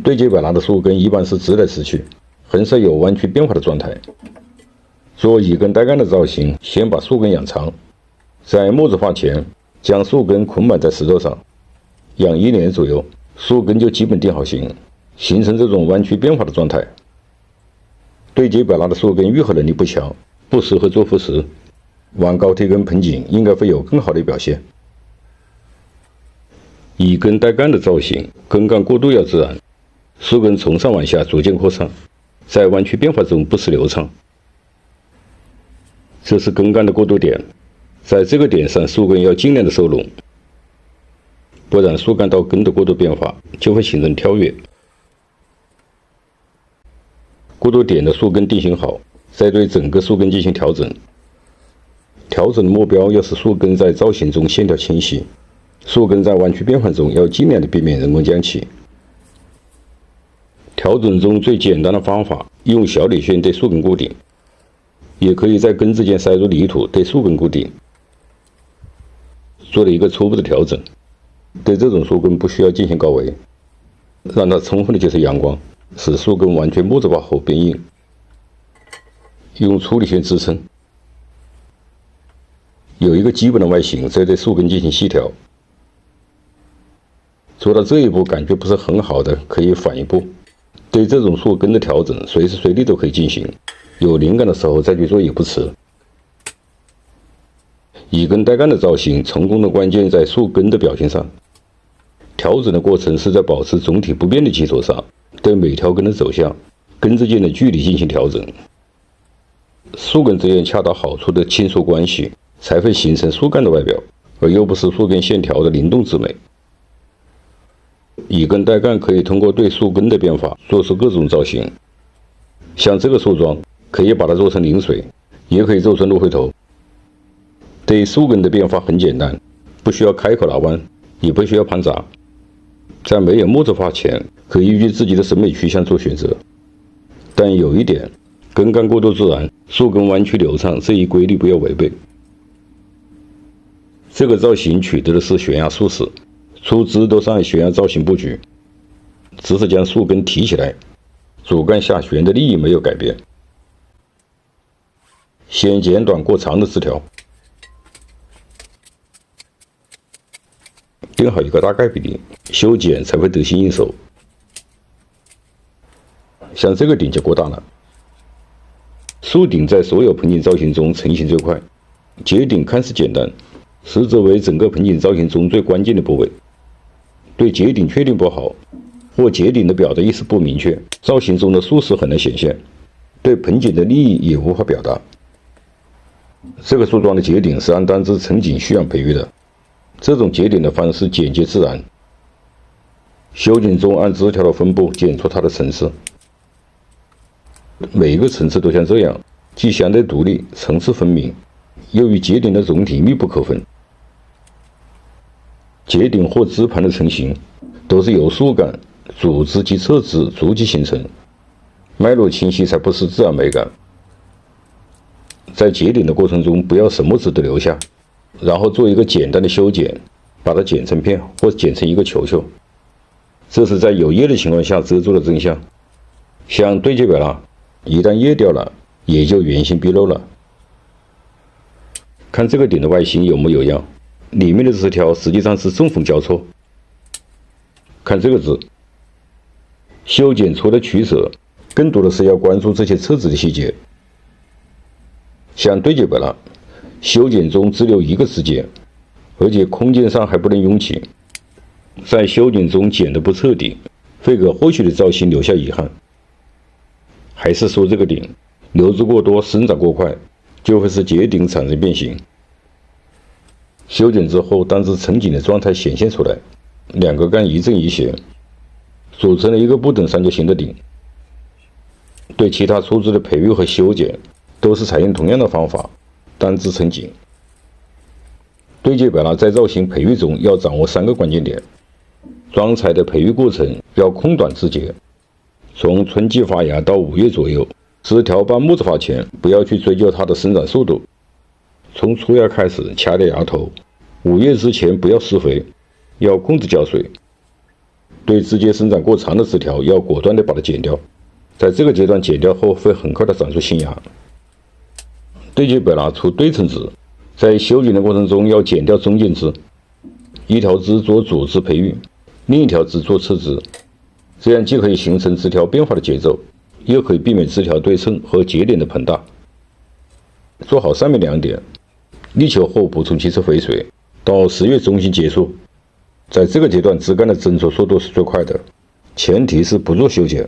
对接百纳的树根一般是直来直去，很少有弯曲变化的状态。做一根带杆的造型，先把树根养长，在木质化前将树根捆绑在石头上，养1年左右，树根就基本定好型，形成这种弯曲变化的状态。对接百纳的树根愈合能力不强，不适合做腐蚀，往高贴根盆景应该会有更好的表现。一根带杆的造型，根干过渡要自然，树根从上往下逐渐扩散，在弯曲变化中不失流畅。这是根干的过渡点，在这个点上树根要尽量的收拢，不然树干到根的过渡变化就会形成跳跃。过渡点的树根定型好，再对整个树根进行调整。调整的目标要使树根在造型中线条清晰，树根在弯曲变换中要尽量的避免人工将起。调整中最简单的方法，用小铁线对树根固定，也可以在根之间塞入泥土对树根固定。做了一个初步的调整，对这种树根不需要进行高维，让它充分的接受阳光，使树根完全木质化后变硬。用粗铁线支撑，有一个基本的外形，再对树根进行细调。做到这一步感觉不是很好的，可以缓一步。对这种树根的调整，随时随地都可以进行，有灵感的时候再去做也不迟。一根带杆的造型，成功的关键在树根的表现上。调整的过程是在保持总体不变的基础上，对每条根的走向、根之间的距离进行调整。树根之间恰到好处的亲疏关系，才会形成树干的外表，而又不是树根线条的灵动之美。一根带杆可以通过对树根的变化做出各种造型，像这个树桩可以把它做成淋水，也可以做成芦荟头。对树根的变化很简单，不需要开口拿弯，也不需要盘杂。在没有木质化前，可以依据自己的审美趋向做选择。但有一点，根干过渡自然，树根弯曲流畅，这一规律不要违背。这个造型取得的是悬崖树势，出枝都是按悬崖造型布局，只是将树根提起来，主干下悬的利益没有改变。先剪短过长的枝条，定好一个大概比例，修剪才会得心应手。像这个顶就过大了。树顶在所有盆景造型中成型最快，结顶看似简单，实则为整个盆景造型中最关键的部位。对结顶确定不好，或结顶的表达意思不明确，造型中的树势很难显现，对盆景的利益也无法表达。这个树桩的结顶是按单枝成景蓄养培育的，这种结顶的方式简洁自然。修剪中按枝条的分布剪出它的层次，每一个层次都像这样，既相对独立，层次分明，又与结顶的总体密不可分。结顶或枝盘的成型，都是由树干、主枝及侧枝逐级形成，脉络清晰才不失自然美感。在结顶的过程中，不要什么枝都留下，然后做一个简单的修剪，把它剪成片或剪成一个球球，这是在有叶的情况下遮住了真相。像对接百纳，一旦叶掉了，也就原形毕露了。看这个顶的外形有模有样，里面的枝条实际上是纵横交错。看这个枝，修剪除了取舍，更多的是要关注这些侧枝的细节。像对接百纳，修剪中只留一个枝节，而且空间上还不能拥挤，在修剪中剪得不彻底，会给后续的造型留下遗憾。还是说这个顶留枝过多，生长过快，就会使结顶产生变形。修剪之后，单枝成景的状态显现出来，两个干一正一邪，组成了一个不等三角形的顶。对其他出枝的培育和修剪，都是采用同样的方法，单枝成景。对接百纳在造型培育中要掌握3个关键点：桩材的培育过程要空短枝节，从春季发芽到5月左右，枝条半木质化前，不要去追究它的生长速度，从出芽开始掐掉芽头，5月之前不要施肥，要控制浇水。对直接生长过长的枝条，要果断地把它剪掉。在这个阶段剪掉后，会很快地长出新芽。对节表拿出对称枝，在修剪的过程中要剪掉中间枝，一条枝做主枝培育，另一条枝做侧枝，这样既可以形成枝条变化的节奏，又可以避免枝条对称和节点的膨大。做好上面2点，立球后补充7次肥水，到10月中旬结束。在这个阶段，枝干的增熟速度是最快的，前提是不做修剪。